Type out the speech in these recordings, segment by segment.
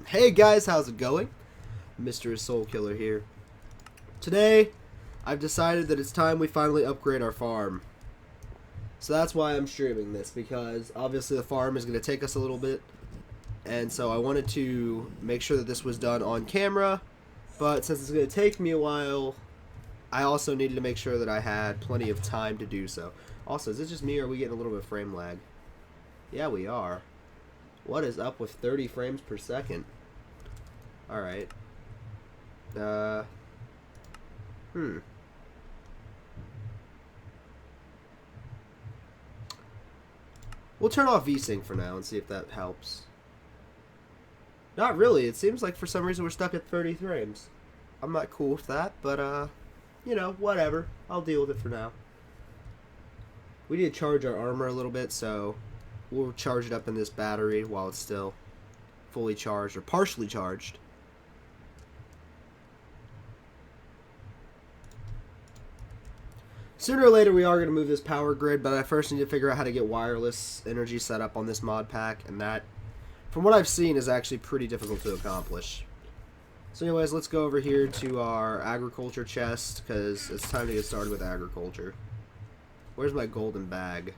Hey guys, how's it going? Mr. Soulkiller here. Today, I've decided that it's time we finally upgrade our farm. So that's why I'm streaming this, because obviously the farm is going to take us a little bit. And so I wanted to make sure that this was done on camera. But since it's going to take me a while, I also needed to make sure that I had plenty of time to do so. Also, is it just me or are we getting a little bit of frame lag? Yeah, we are. What is up with 30 frames per second? Alright. We'll turn off VSync for now and see if that helps. Not really. It seems like for some reason we're stuck at 30 frames. I'm not cool with that, but, you know, whatever. I'll deal with it for now. We need to charge our armor a little bit, so we'll charge it up in this battery while it's still fully charged or partially charged. Sooner or later we are going to move this power grid, but I first need to figure out how to get wireless energy set up on this mod pack, and that, from what I've seen, is actually pretty difficult to accomplish. So anyways, let's go over here to our agriculture chest, because it's time to get started with agriculture. Where's my golden bag?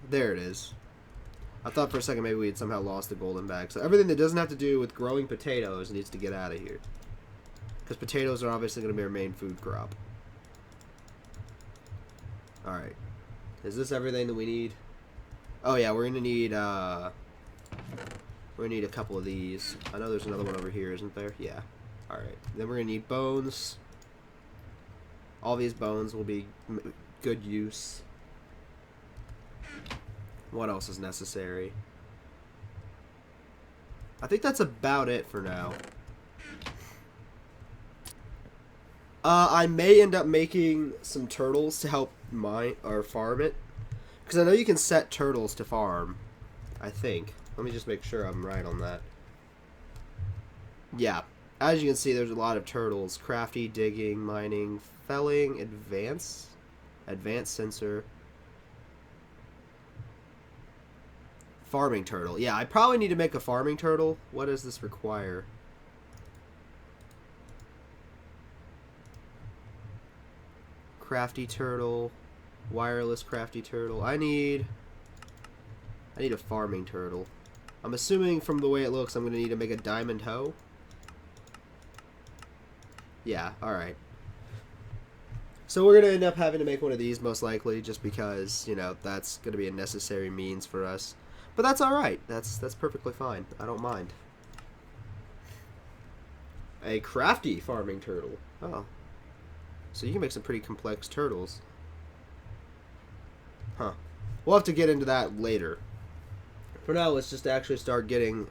There it is. I thought for a second maybe we had somehow lost the golden bag. So everything that doesn't have to do with growing potatoes needs to get out of here. Because potatoes are obviously going to be our main food crop. Alright. Is this everything that we need? Oh yeah, we're going to need a couple of these. I know there's another one over here, isn't there? Yeah. Alright. Then we're going to need bones. All these bones will be good use. What else is necessary? I think that's about it for now. I may end up making some turtles to help mine or farm it. Because I know you can set turtles to farm. I think. Let me just make sure I'm right on that. Yeah. As you can see, there's a lot of turtles. Crafty, digging, mining, felling, advanced sensor. Farming turtle. Yeah, I probably need to make a farming turtle. What does this require? Crafty turtle. Wireless crafty turtle. I need a farming turtle. I'm assuming from the way it looks I'm going to need to make a diamond hoe. Yeah, alright. So we're going to end up having to make one of these most likely just because, you know, that's going to be a necessary means for us. But that's alright. That's perfectly fine. I don't mind. A crafty farming turtle. Oh. So you can make some pretty complex turtles. Huh. We'll have to get into that later. For now, let's just actually start getting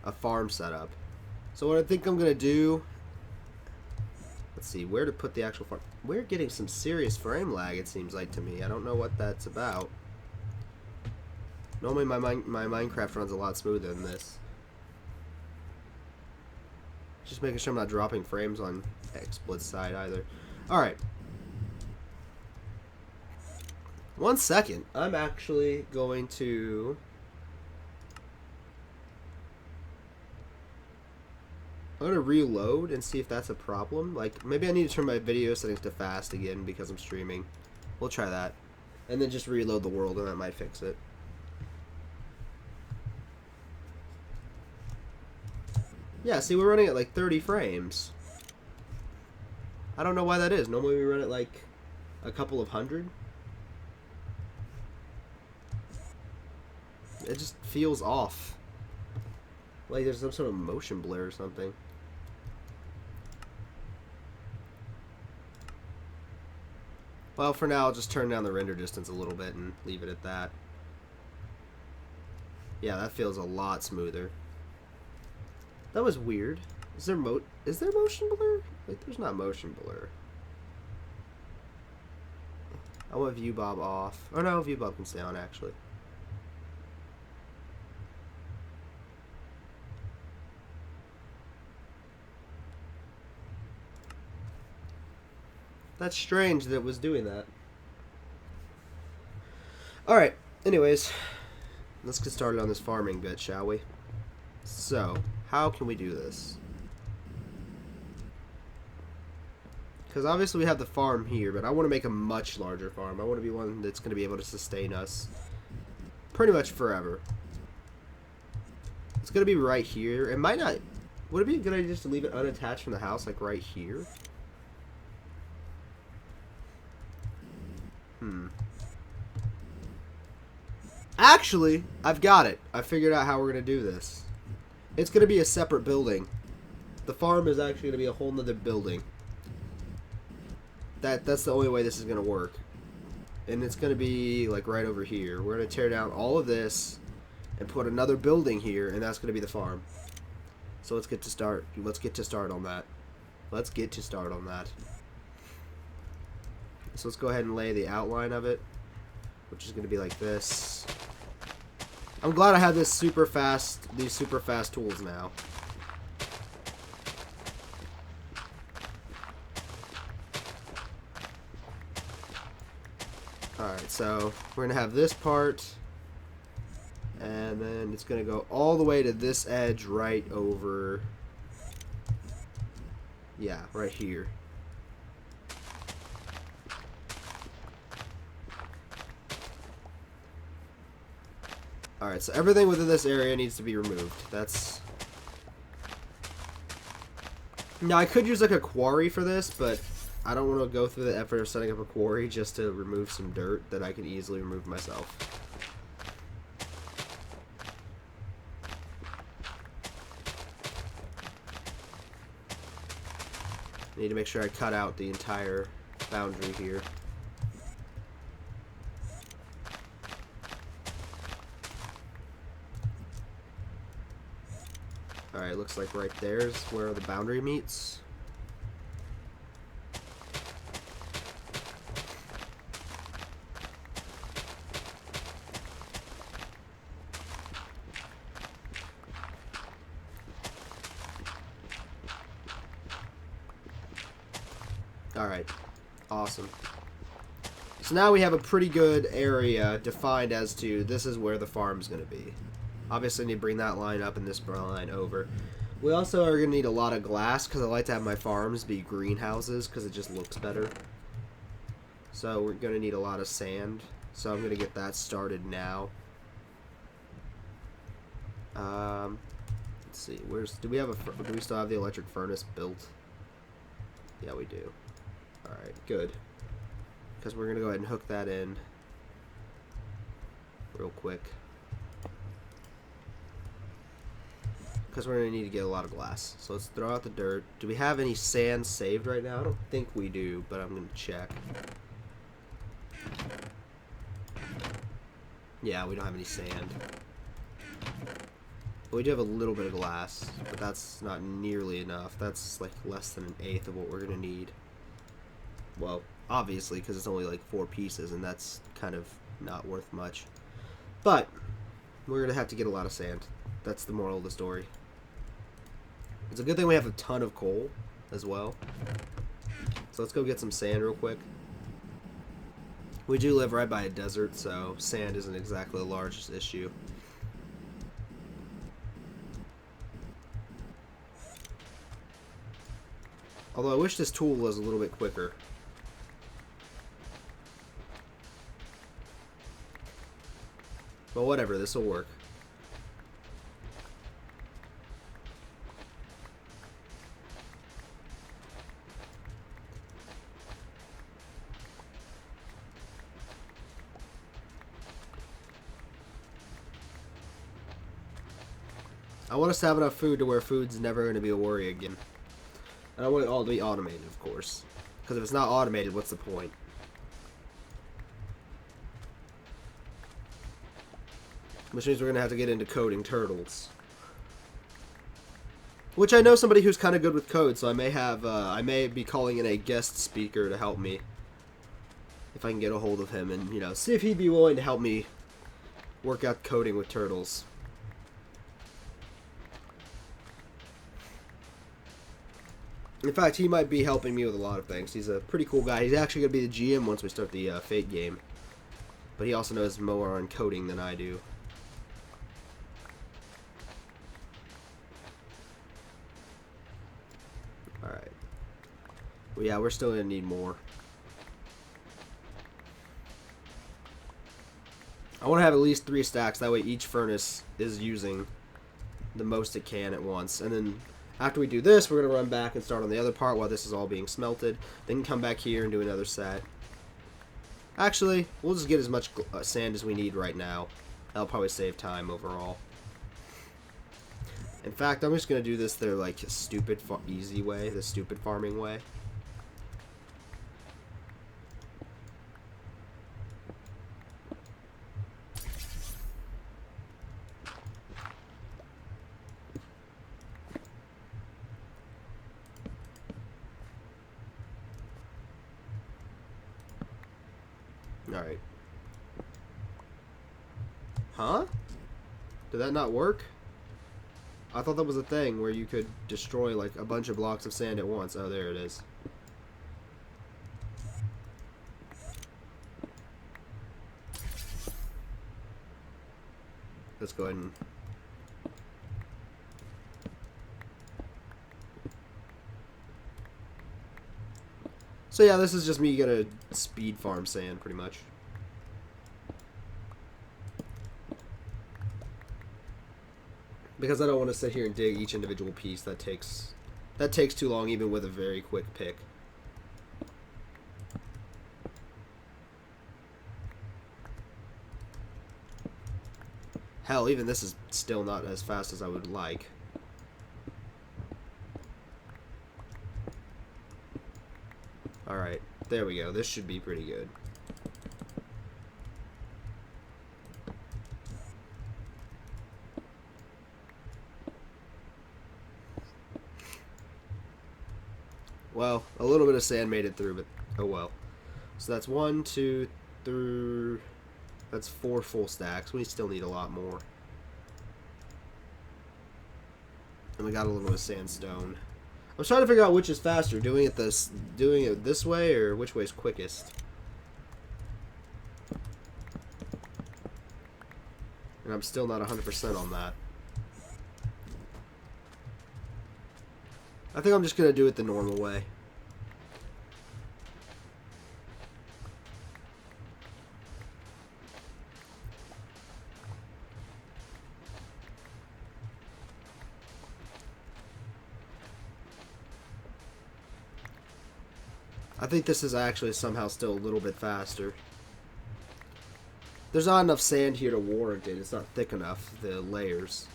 a farm set up. So what I think I'm going to do... Let's see, where to put the actual farm. We're getting some serious frame lag, it seems like to me. I don't know what that's about. Normally my Minecraft runs a lot smoother than this. Just making sure I'm not dropping frames on XSplit's side either. Alright. 1 second. I'm actually going to... I'm going to reload and see if that's a problem. Like, maybe I need to turn my video settings to fast again because I'm streaming. We'll try that. And then just reload the world and that might fix it. Yeah, see, we're running at like 30 frames. I don't know why that is. Normally we run at like a couple of hundred. It just feels off. Like there's some sort of motion blur or something. Well, for now, I'll just turn down the render distance a little bit and leave it at that. Yeah, that feels a lot smoother. That was weird. Is there motion blur? Like, there's not motion blur. I want view bob off. Oh no, view bob can stay on actually. That's strange that it was doing that. Alright, anyways, let's get started on this farming bit, shall we? So, how can we do this? Because obviously we have the farm here, but I want to make a much larger farm. I want to be one that's going to be able to sustain us pretty much forever. It's going to be right here. It might not... Would it be a good idea just to leave it unattached from the house, like right here? Actually, I've got it. I figured out how we're going to do this. It's going to be a separate building. The farm is actually going to be a whole nother building. That's the only way this is going to work. And it's going to be like right over here. We're going to tear down all of this and put another building here, and that's going to be the farm. So let's get to start. Let's get to start on that. Let's get to start on that. So let's go ahead and lay the outline of it, which is going to be like this. I'm glad I have these super fast tools now. Alright, so we're going to have this part, and then it's going to go all the way to this edge right over, yeah, right here. Alright, so everything within this area needs to be removed. That's... Now, I could use like a quarry for this, but I don't want to go through the effort of setting up a quarry just to remove some dirt that I can easily remove myself. I need to make sure I cut out the entire boundary here. Alright, looks like right there's where the boundary meets. Alright, awesome. So now we have a pretty good area defined as to this is where the farm's going to be. Obviously, I need to bring that line up and this line over. We also are going to need a lot of glass because I like to have my farms be greenhouses because it just looks better. So we're going to need a lot of sand. So I'm going to get that started now. Let's see. Do we still have the electric furnace built? Yeah, we do. Alright, good. Because we're going to go ahead and hook that in real quick. Because we're going to need to get a lot of glass. So let's throw out the dirt. Do we have any sand saved right now? I don't think we do, but I'm going to check. Yeah, we don't have any sand. But we do have a little bit of glass, but that's not nearly enough. That's like less than 1/8 of what we're going to need. Well, obviously, because it's only like 4 pieces, and that's kind of not worth much. But we're going to have to get a lot of sand. That's the moral of the story. It's a good thing we have a ton of coal as well. So let's go get some sand real quick. We do live right by a desert, so sand isn't exactly the largest issue. Although I wish this tool was a little bit quicker. But whatever, this will work. I want us to have enough food to where food's never going to be a worry again. And I want it all to be automated, of course. Because if it's not automated, what's the point? Which means we're going to have to get into coding turtles. Which I know somebody who's kind of good with code, so I may be calling in a guest speaker to help me. If I can get a hold of him and, see if he'd be willing to help me work out coding with turtles. In fact, he might be helping me with a lot of things. He's a pretty cool guy. He's actually going to be the GM once we start the Fate game. but he also knows more on coding than I do. Alright. Well, yeah, we're still going to need more. I want to have at least 3 stacks. That way each furnace is using the most it can at once. And then after we do this, we're going to run back and start on the other part while this is all being smelted. Then come back here and do another set. Actually, we'll just get as much sand as we need right now. That'll probably save time overall. In fact, I'm just going to do this their, like, stupid, easy way. The stupid farming way. Alright. Huh? Did that not work? I thought that was a thing where you could destroy like a bunch of blocks of sand at once. Oh, there it is. Let's go ahead and... So yeah, this is just me gonna speed farm sand, pretty much. Because I don't want to sit here and dig each individual piece. That takes too long, even with a very quick pick. Hell, even this is still not as fast as I would like. Alright, there we go. This should be pretty good. Well, a little bit of sand made it through, but oh well. So that's 1, 2, 3... That's 4 full stacks. We still need a lot more. And we got a little bit of sandstone. I was trying to figure out which is faster, doing it this way or which way is quickest. And I'm still not 100% on that. I think I'm just going to do it the normal way. I think this is actually somehow still a little bit faster. There's not enough sand here to warrant it. It's not thick enough, the layers.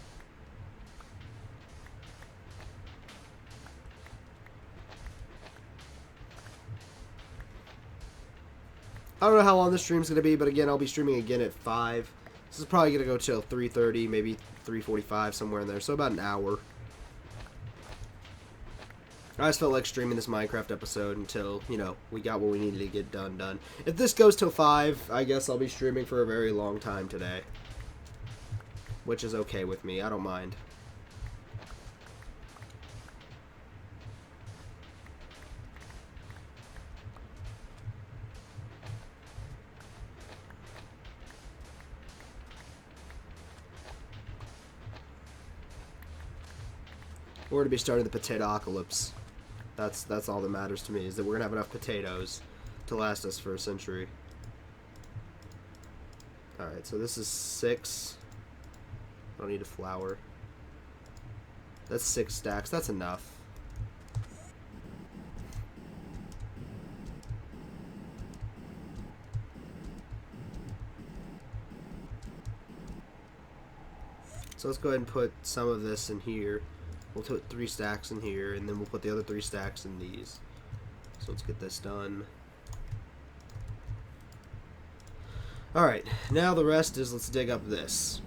I don't know how long this stream's going to be, but again, I'll be streaming again at 5. This is probably going to go till 3:30, maybe 3:45, somewhere in there. So about an hour. I just felt like streaming this Minecraft episode until, you know, we got what we needed to get done. If this goes till 5, I guess I'll be streaming for a very long time today. Which is okay with me. I don't mind. We're going to be starting the potato-apocalypse. That's all that matters to me, is that we're going to have enough potatoes to last us for a century. Alright, so this is 6. I don't need a flour. That's 6 stacks. That's enough. So let's go ahead and put some of this in here. We'll put 3 stacks in here, and then we'll put the other 3 stacks in these. So let's get this done. Alright, now the rest is let's dig up this.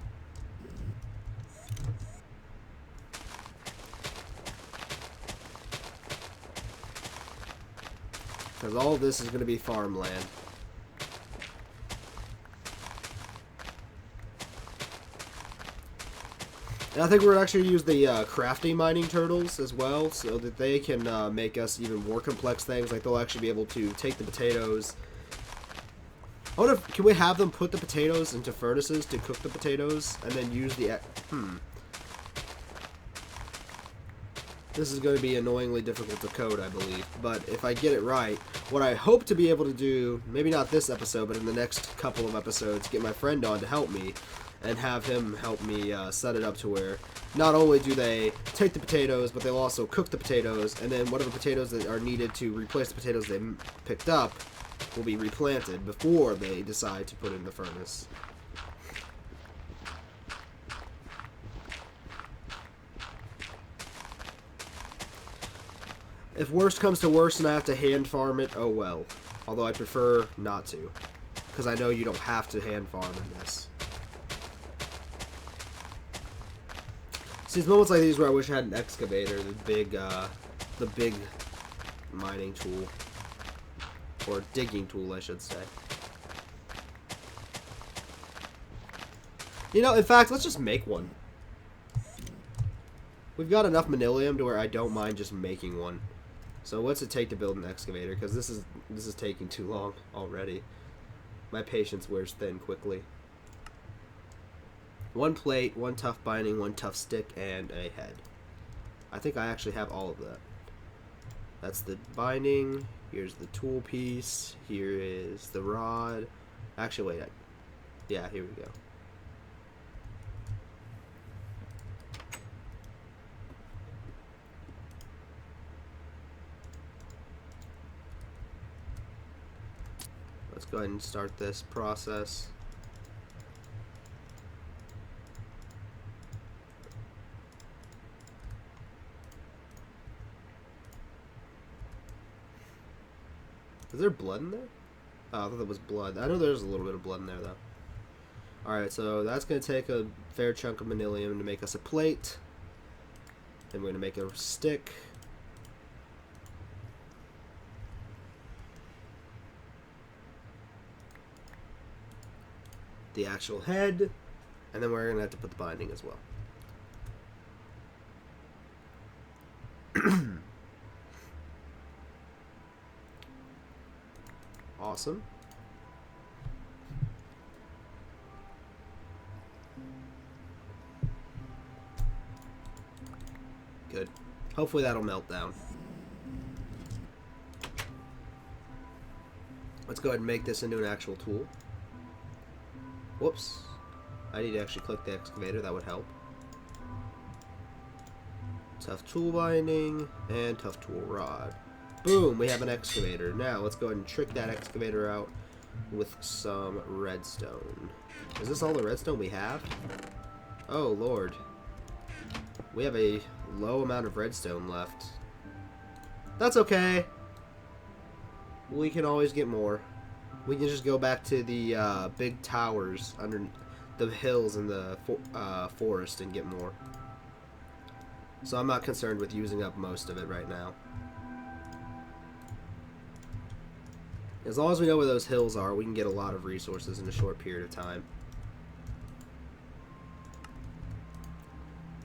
Because all of this is going to be farmland. And I think we're actually going to use the crafty mining turtles as well, so that they can make us even more complex things. Like they'll actually be able to take the potatoes, I wonder if, can we have them put the potatoes into furnaces to cook the potatoes and then use the... This is going to be annoyingly difficult to code, I believe. But if I get it right, what I hope to be able to do, maybe not this episode, but in the next couple of episodes, get my friend on to help me and have him help me set it up to where not only do they take the potatoes, but they'll also cook the potatoes, and then whatever potatoes that are needed to replace the potatoes they picked up will be replanted before they decide to put in the furnace. If worst comes to worst and I have to hand farm it, oh well. Although I prefer not to, because I know you don't have to hand farm in this. See, it's moments like these where I wish I had an excavator, the big mining tool. Or digging tool, I should say. You know, in fact, let's just make one. We've got enough manilium to where I don't mind just making one. So what's it take to build an excavator? Because this is taking too long already. My patience wears thin quickly. 1 plate, 1 tough binding, 1 tough stick, and a head. I think I actually have all of that. That's the binding. Here's the tool piece. Here is the rod. Actually, wait. Yeah, here we go. Let's go ahead and start this process. Is there blood in there? Oh, I thought that was blood. I know there's a little bit of blood in there, though. Alright, so that's going to take a fair chunk of manilium to make us a plate. Then we're going to make a stick. The actual head. And then we're going to have to put the binding as well. Awesome. Good. Hopefully that'll melt down. Let's go ahead and make this into an actual tool. Whoops. I need to actually click the excavator. That would help. Tough tool binding and tough tool rod. Boom, we have an excavator. Now, let's go ahead and trick that excavator out with some redstone. Is this all the redstone we have? Oh, Lord. We have a low amount of redstone left. That's okay. We can always get more. We can just go back to the big towers under the hills in the forest and get more. So I'm not concerned with using up most of it right now. As long as we know where those hills are, we can get a lot of resources in a short period of time.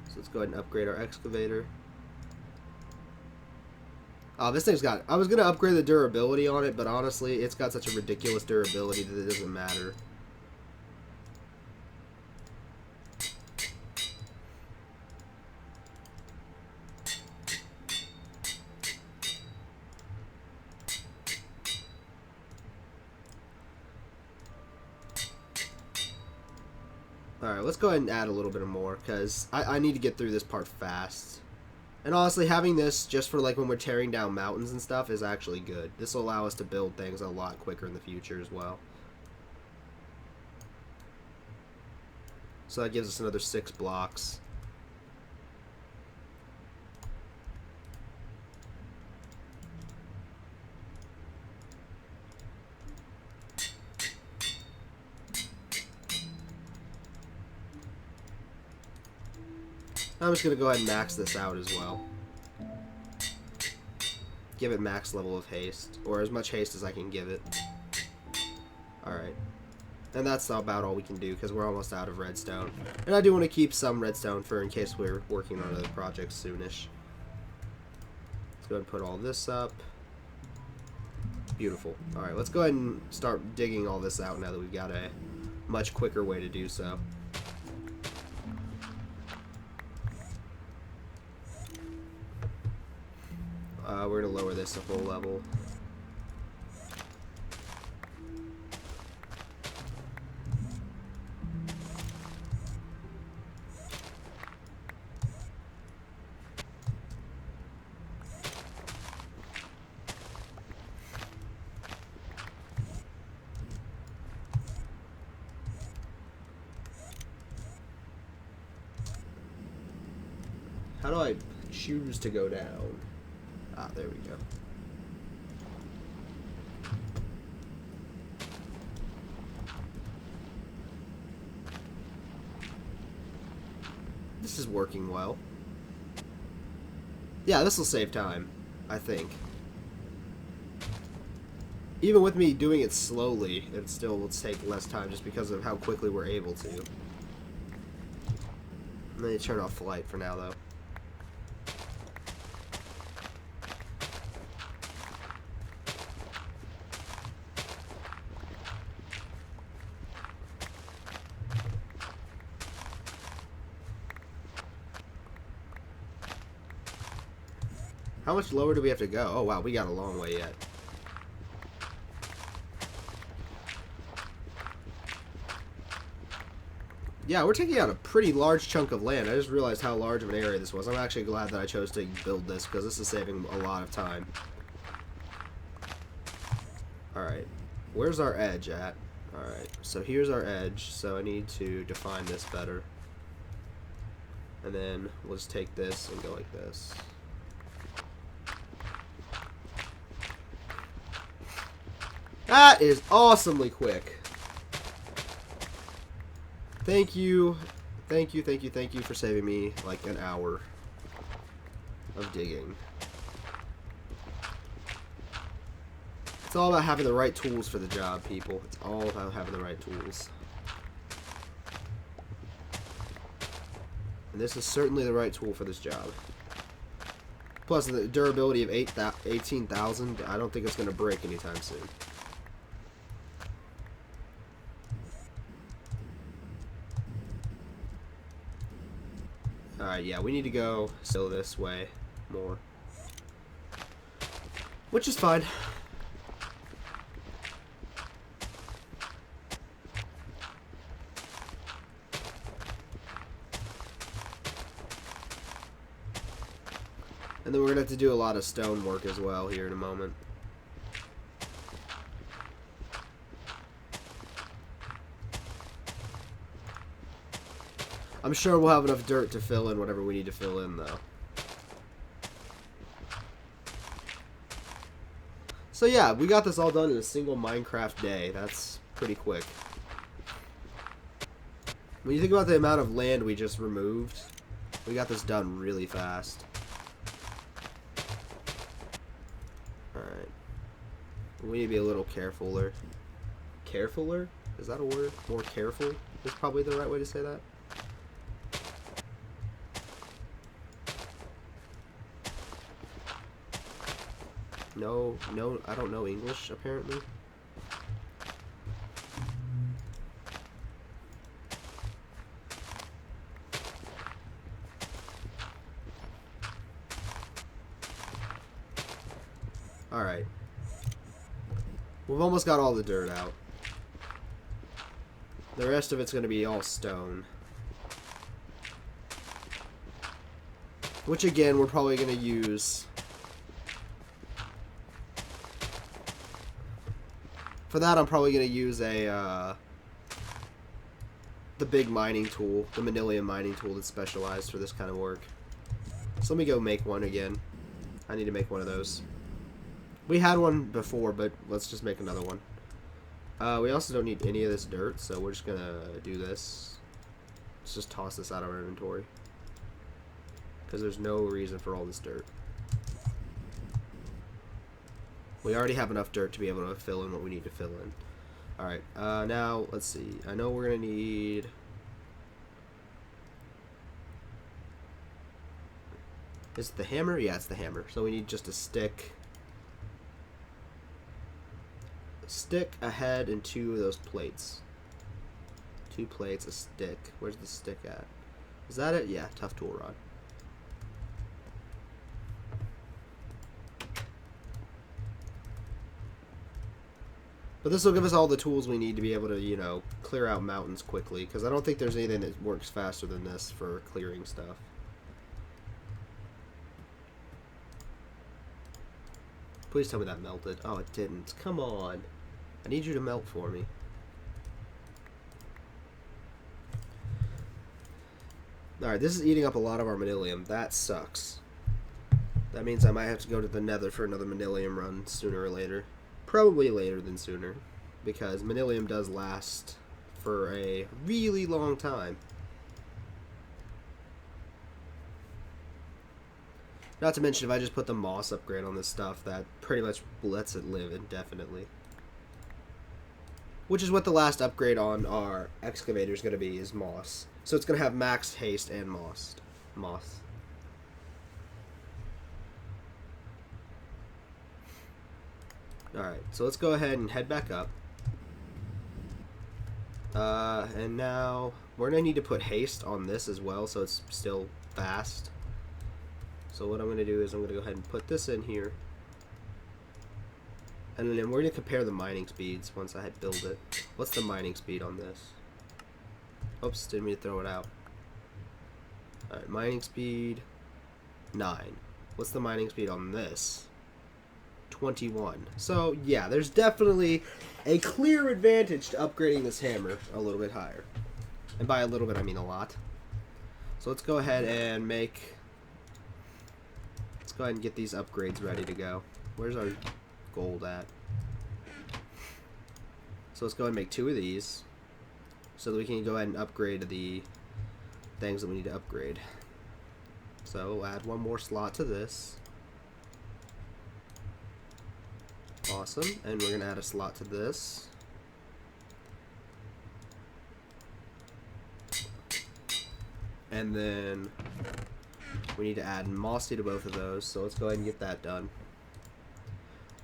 So let's go ahead and upgrade our excavator. Oh, this thing's got... I was going to upgrade the durability on it, but honestly, it's got such a ridiculous durability that it doesn't matter. Alright, let's go ahead and add a little bit more, because I need to get through this part fast. And honestly, having this just for like when we're tearing down mountains and stuff is actually good. This will allow us to build things a lot quicker in the future as well. So that gives us another 6 blocks. I'm just going to go ahead and max this out as well. Give it max level of haste, or as much haste as I can give it. Alright. And that's about all we can do, because we're almost out of redstone. And I do want to keep some redstone for in case we're working on other projects soonish. Let's go ahead and put all this up. Beautiful. Alright, let's go ahead and start digging all this out now that we've got a much quicker way to do so. We're going to lower this a full level. How do I choose to go down? Ah, there we go. This is working well. Yeah, this will save time, I think. Even with me doing it slowly, it still will take less time just because of how quickly we're able to. Let me turn off flight for now, though. How much lower do we have to go? Oh, wow, we got a long way yet. Yeah, we're taking out a pretty large chunk of land. I just realized how large of an area this was. I'm actually glad that I chose to build this, because this is saving a lot of time. Alright, where's our edge at? Alright, so here's our edge, so I need to define this better. And then we'll just take this and go like this. That is awesomely quick. Thank you. Thank you for saving me like an hour of digging. It's all about having the right tools for the job, people. It's all about having the right tools. And this is certainly the right tool for this job. Plus the durability of 18,000, I don't think it's going to break anytime soon. Alright, yeah, we need to go still this way more. Which is fine. And then we're going to have to do a lot of stone work as well here in a moment. I'm sure we'll have enough dirt to fill in whatever we need to fill in, though. So yeah, we got this all done in a single Minecraft day. That's pretty quick. When you think about the amount of land we just removed, we got this done really fast. Alright. We need to be a little carefuler. Carefuler? Is that a word? More careful is probably the right way to say that. No, I don't know English, apparently. Alright. We've almost got all the dirt out. The rest of it's going to be all stone. Which, again, we're probably going to use... For that, I'm probably going to use the big mining tool, the Manilium mining tool that's specialized for this kind of work. So let me go make one again. I need to make one of those. We had one before, but let's just make another one. We also don't need any of this dirt, so we're just going to do this. Let's just toss this out of our inventory. Because there's no reason for all this dirt. We already have enough dirt to be able to fill in what we need to fill in. Alright, now, let's see. I know we're going to need... Is it the hammer? Yeah, it's the hammer. So we need just a stick. stick, a head, and 2 of those plates. 2 plates, a stick. Where's the stick at? Is that it? Yeah, tough tool rod. But this will give us all the tools we need to be able to, you know, clear out mountains quickly. Because I don't think there's anything that works faster than this for clearing stuff. Please tell me that melted. Oh, it didn't. Come on. I need you to melt for me. Alright, this is eating up a lot of our manilium. That sucks. That means I might have to go to the nether for another manilium run sooner or later. Probably later than sooner, because manilium does last for a really long time. Not to mention, if I just put the moss upgrade on this stuff, that pretty much lets it live indefinitely. Which is what the last upgrade on our excavator is going to be, is moss. So it's going to have max haste and moss. Alright, so let's go ahead and head back up. And now we're going to need to put haste on this as well, so it's still fast. So what I'm going to do is I'm going to go ahead and put this in here. And then we're going to compare the mining speeds once I build it. What's the mining speed on this? Oops, didn't mean to throw it out. Alright, mining speed 9. What's the mining speed on this? 21. So yeah, there's definitely a clear advantage to upgrading this hammer a little bit higher. And by a little bit I mean a lot. So let's go ahead and get these upgrades ready to go. Where's our gold at? So let's go ahead and make 2 of these so that we can go ahead and upgrade the things that we need to upgrade. So we'll add 1 more slot to this. Awesome, and we're going to add a slot to this. And then we need to add mossy to both of those, so let's go ahead and get that done.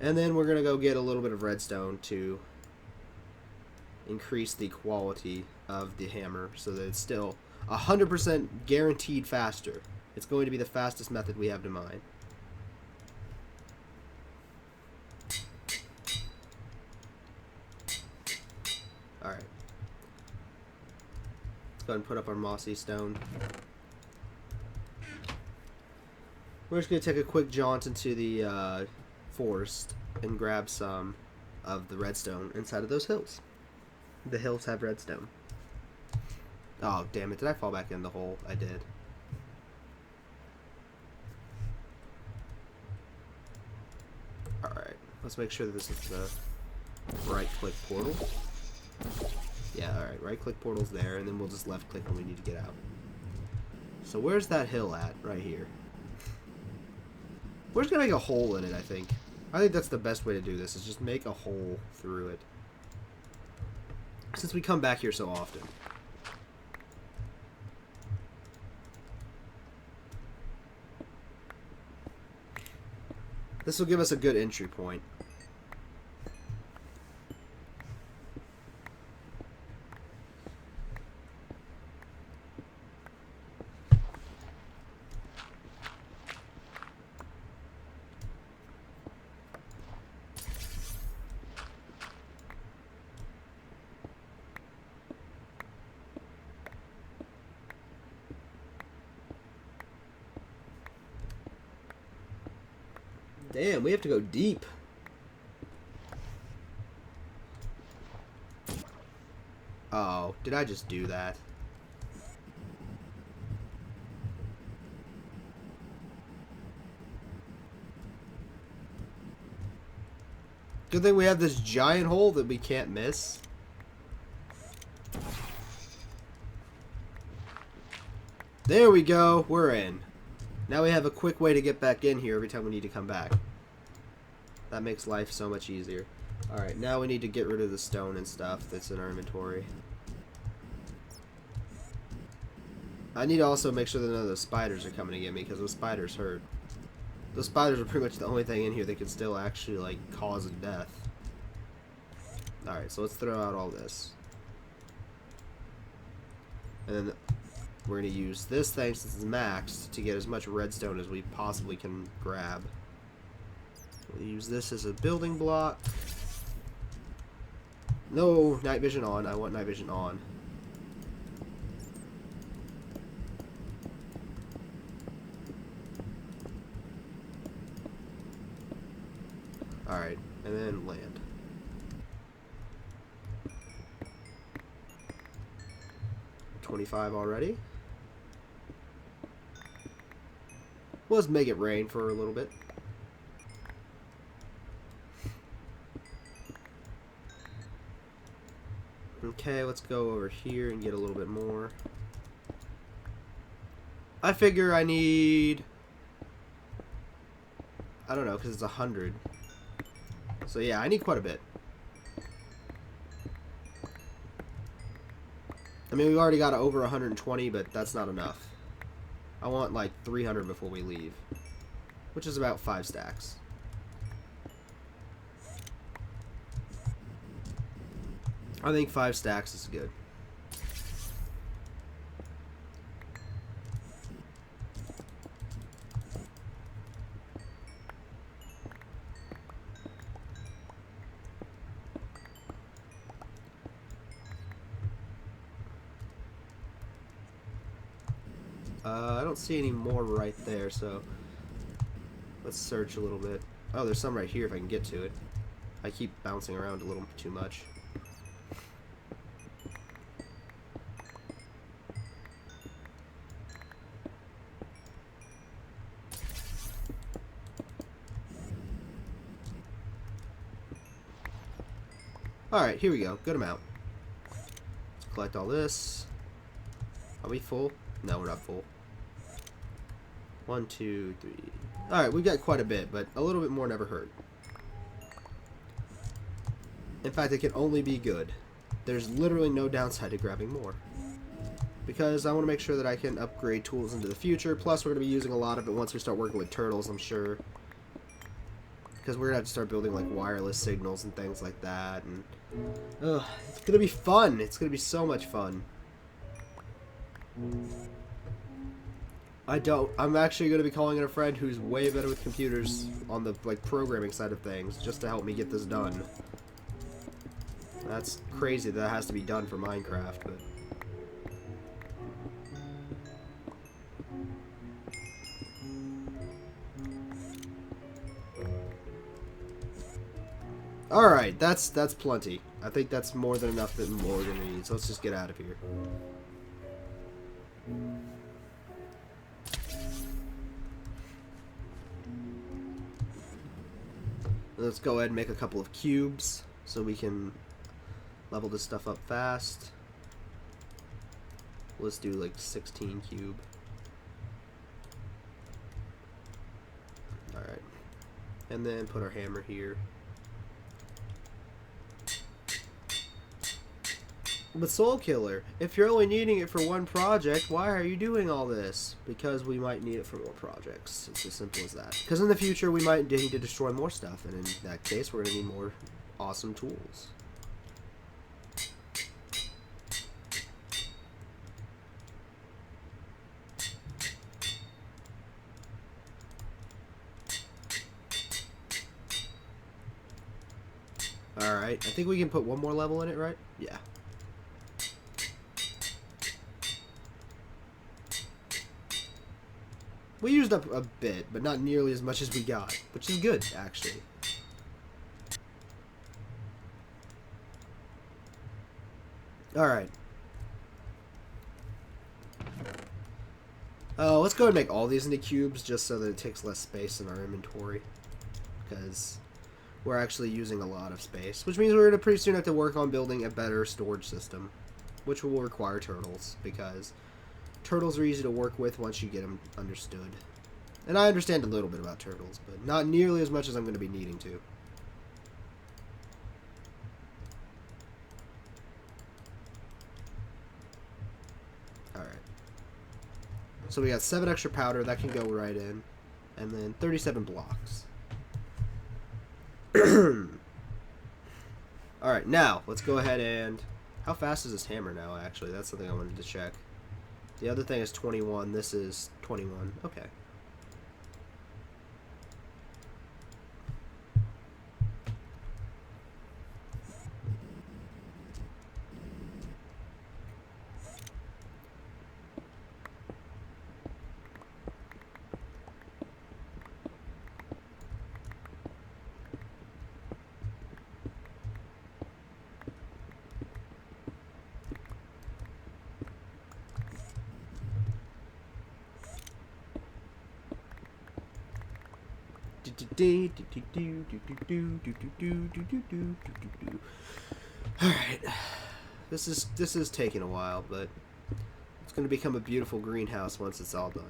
And then we're going to go get a little bit of redstone to increase the quality of the hammer so that it's still 100% guaranteed faster. It's going to be the fastest method we have to mine. Alright. Let's go ahead and put up our mossy stone. We're just going to take a quick jaunt into the forest and grab some of the redstone inside of those hills. The hills have redstone. Oh, damn it. Did I fall back in the hole? I did. Alright. Let's make sure that this is the right-click portal. Yeah, alright. Right-click portal's there, and then we'll just left-click when we need to get out. So where's that hill at? Right here. We're just going to make a hole in it, I think. I think that's the best way to do this, is just make a hole through it. Since we come back here so often. This will give us a good entry point. Damn, we have to go deep. Oh, did I just do that? Good thing we have this giant hole that we can't miss. There we go, we're in. Now we have a quick way to get back in here every time we need to come back. That makes life so much easier. Alright, now we need to get rid of the stone and stuff that's in our inventory. I need to also make sure that none of those spiders are coming to get me, because those spiders hurt. Those spiders are pretty much the only thing in here that can still actually, like, cause a death. Alright, so let's throw out all this. And then we're going to use this thing, since it's maxed, to get as much redstone as we possibly can grab. We'll use this as a building block. No, night vision on. I want night vision on. Alright, and then land. $25 already. Well, let's make it rain for a little bit. Okay, let's go over here and get a little bit more. I figure I need... I don't know, because it's 100. So yeah, I need quite a bit. I mean, we've already got over 120, but that's not enough. I want like 300 before we leave, which is about 5 stacks. I think 5 stacks is good. I don't see any more right there, so let's search a little bit. Oh, there's some right here if I can get to it. I keep bouncing around a little too much. Alright, here we go. Good amount. Let's collect all this. Are we full? No, we're not full. 1, 2, 3. Alright, we've got quite a bit, but a little bit more never hurt. In fact, it can only be good. There's literally no downside to grabbing more. Because I want to make sure that I can upgrade tools into the future. Plus, we're going to be using a lot of it once we start working with turtles, I'm sure. Because we're going to have to start building like wireless signals and things like that. And it's going to be fun. It's going to be so much fun. I'm actually going to be calling in a friend who's way better with computers on the like programming side of things, just to help me get this done. That's crazy that has to be done for Minecraft, but... Alright, that's plenty. I think that's more than enough that Morgan needs. So let's just get out of here. Let's go ahead and make a couple of cubes so we can level this stuff up fast. Let's do like 16 cube. Alright. And then put our hammer here. But Soulkiller, if you're only needing it for one project, why are you doing all this? Because we might need it for more projects. It's as simple as that. Because in the future, we might need to destroy more stuff, and in that case, we're going to need more awesome tools. Alright, I think we can put one more level in it, right? Yeah. We used up a bit, but not nearly as much as we got, which is good, actually. Alright. Let's go ahead and make all these into cubes, just so that it takes less space in our inventory. Because we're actually using a lot of space, which means we're going to pretty soon have to work on building a better storage system, which will require turtles, because turtles are easy to work with once you get them understood. And I understand a little bit about turtles, but not nearly as much as I'm going to be needing to. Alright. So we got 7 extra powder, that can go right in. And then 37 blocks. Alright, now, let's go ahead and... How fast is this hammer now, actually? That's something I wanted to check. The other thing is 21. This is 21. Okay. Alright. This is taking a while, but it's gonna become a beautiful greenhouse once it's all done.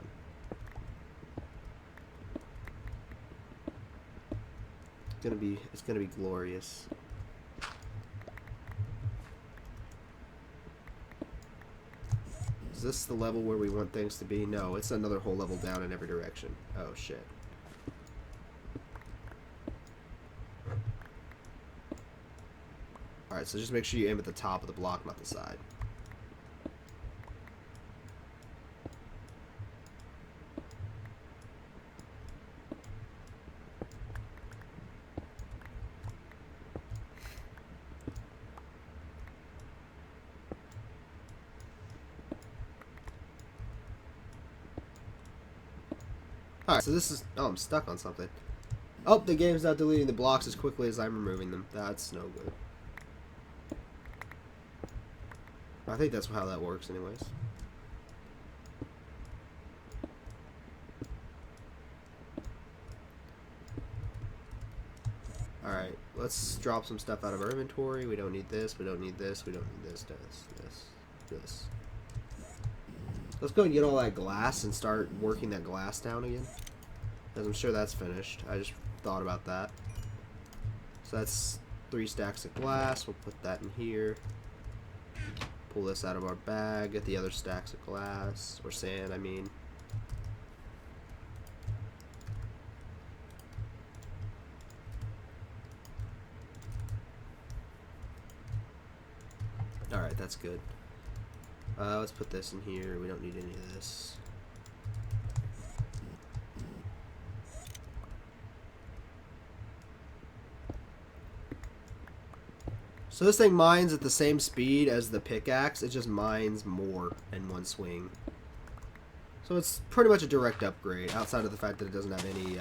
It's gonna be glorious. Is this the level where we want things to be? No, it's another whole level down in every direction. Oh shit. Alright, so just make sure you aim at the top of the block, not the side. Alright, so this is... Oh, I'm stuck on something. Oh, the game's not deleting the blocks as quickly as I'm removing them. That's no good. I think that's how that works anyways. Alright, let's drop some stuff out of our inventory. We don't need this, we don't need this, we don't need this. Let's go and get all that glass and start working that glass down again. Because I'm sure that's finished. I just thought about that. So that's 3 stacks of glass. We'll put that in here. Pull this out of our bag. Get the other stacks of glass. Or sand, I mean. Alright, that's good. Let's put this in here. We don't need any of this. So this thing mines at the same speed as the pickaxe. It just mines more in one swing. So it's pretty much a direct upgrade, outside of the fact that it doesn't have any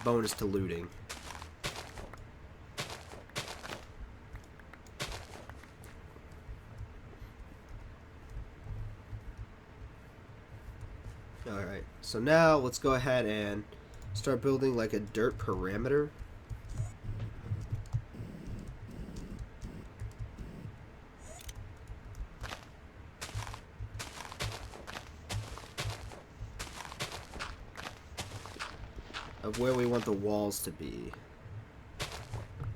bonus to looting. Alright, so now let's go ahead and start building like a dirt parameter. Of where we want the walls to be.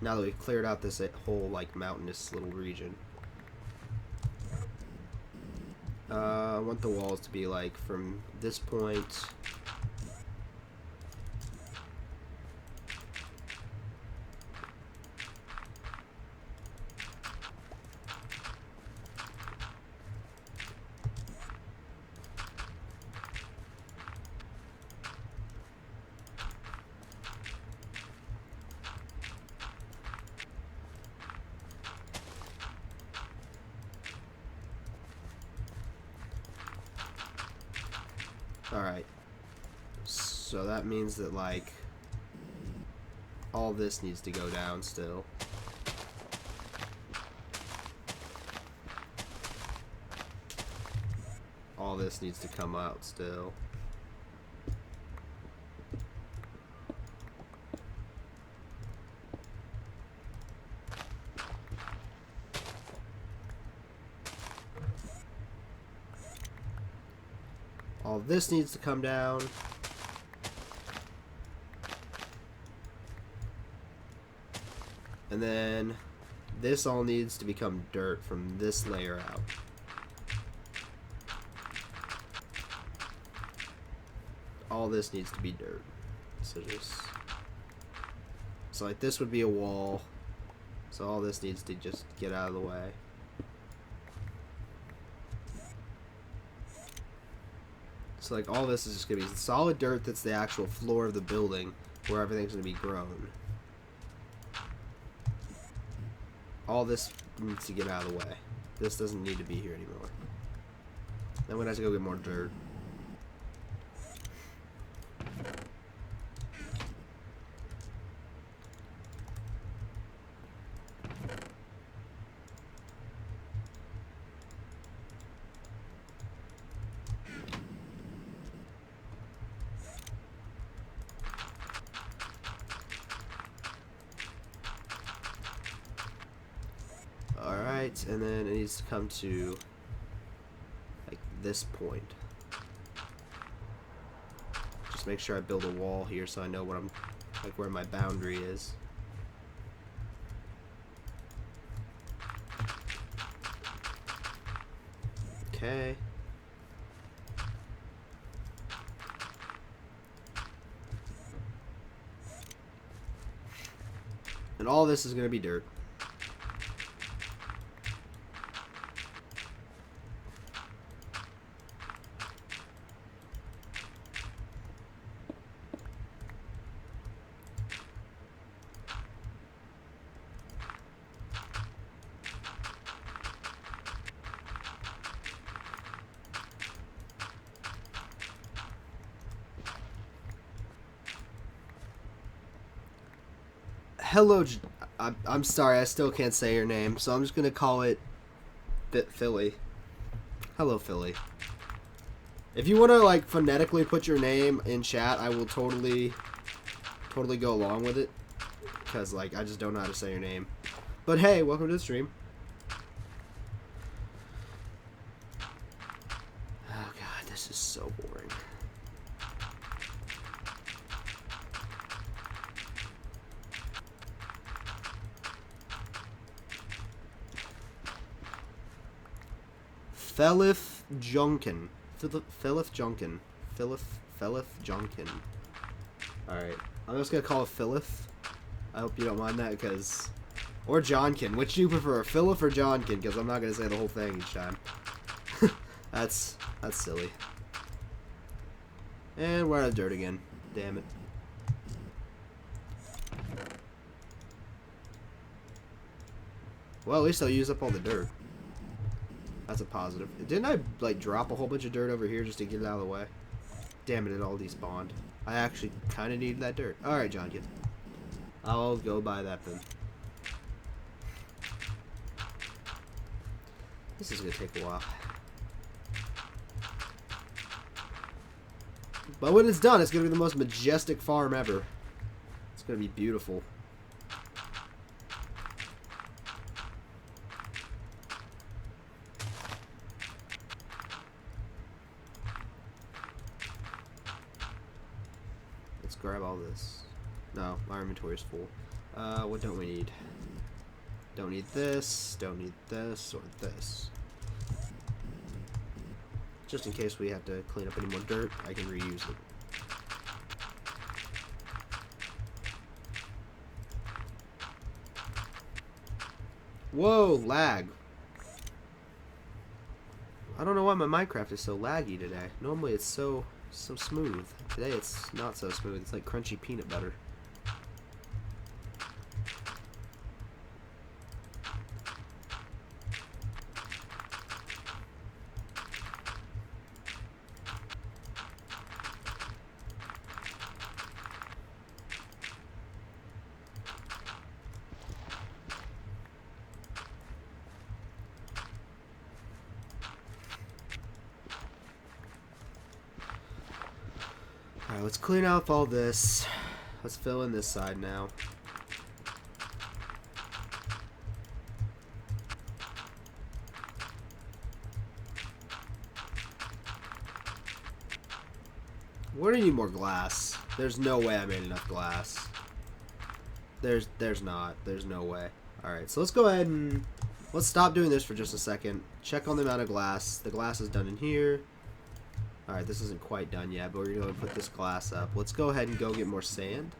Now that we've cleared out this whole like mountainous little region. I want the walls to be like from this point Alright, so that means that, like, all this needs to go down still. All this needs to come out still. All this needs to come down. And then this all needs to become dirt from this layer out. All this needs to be dirt. So like this would be a wall. So all this needs to just get out of the way. So like all this is just gonna be solid dirt that's the actual floor of the building where everything's gonna be grown. All this needs to get out of the way. This doesn't need to be here anymore. I'm gonna have to go get more dirt. Alright, and then it needs to come to like this point. Just make sure I build a wall here so I know what I'm like where my boundary is. Okay. And all this is going to be dirt. Hello, I'm sorry, I still can't say your name, so I'm just gonna call it Philly. Hello, Philly. If you wanna like phonetically put your name in chat, I will totally go along with it, because like I just don't know how to say your name. But hey, welcome to the stream. Oh god, this is so boring. Felif Junkin. Felif Junkin. Felif Junkin. Alright. I'm just gonna call it Philip. I hope you don't mind that, because... Or Johnkin. Which do you prefer, Philip or Johnkin? Because I'm not gonna say the whole thing each time. That's silly. And we're out of dirt again. Damn it. Well, at least I'll use up all the dirt. That's a positive. Didn't I, like, drop a whole bunch of dirt over here just to get it out of the way? Damn it, it all despawned. I actually kind of needed that dirt. Alright, John, kid. I'll go buy that then. This is going to take a while. But when it's done, it's going to be the most majestic farm ever. It's going to be beautiful. Grab all this. No, my inventory is full. What don't we need? Don't need this, don't need this, or this. Just in case we have to clean up any more dirt, I can reuse it. Whoa, lag. I don't know why my Minecraft is so laggy today. Normally it's so smooth. Today it's not so smooth. It's like crunchy peanut butter. Alright, let's clean up all this. Let's fill in this side now. We're gonna need more glass. There's no way I made enough glass. There's not. There's no way. Alright, so let's go ahead and let's stop doing this for just a second. Check on the amount of glass. The glass is done in here. Alright, this isn't quite done yet, but we're going to put this glass up. Let's go ahead and go get more sand.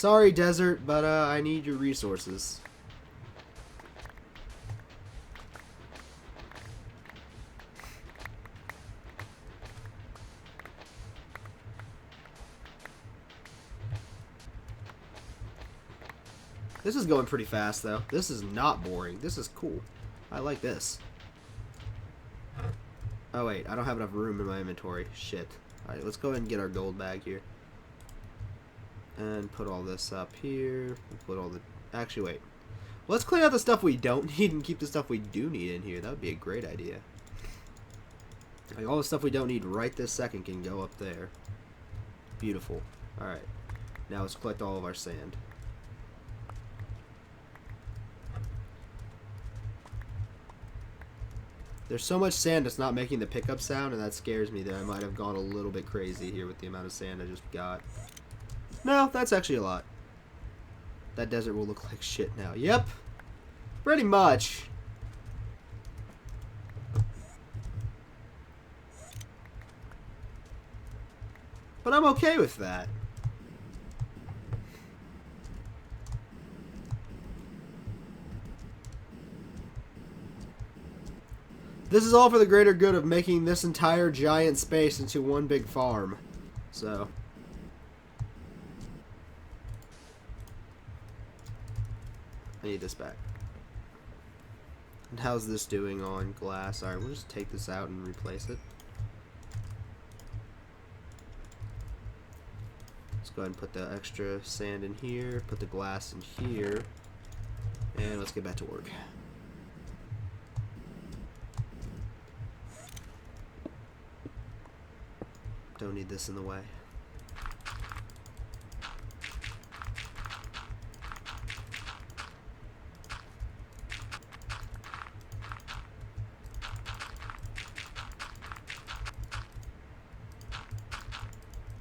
Sorry, desert, but I need your resources. This is going pretty fast, though. This is not boring. This is cool. I like this. Oh, wait. I don't have enough room in my inventory. Shit. Alright, let's go ahead and get our gold bag here. And put all this up here. Put all the... Actually, wait. Let's clean out the stuff we don't need and keep the stuff we do need in here. That would be a great idea. Like, all the stuff we don't need right this second can go up there. Beautiful. Alright. Now let's collect all of our sand. There's so much sand it's not making the pickup sound, and that scares me that I might have gone a little bit crazy here with the amount of sand I just got. No, that's actually a lot. That desert will look like shit now. Yep. Pretty much. But I'm okay with that. This is all for the greater good of making this entire giant space into one big farm. So. I need this back. And how's this doing on glass? Alright, we'll just take this out and replace it. Let's go ahead and put the extra sand in here, put the glass in here, and let's get back to work. Don't need this in the way.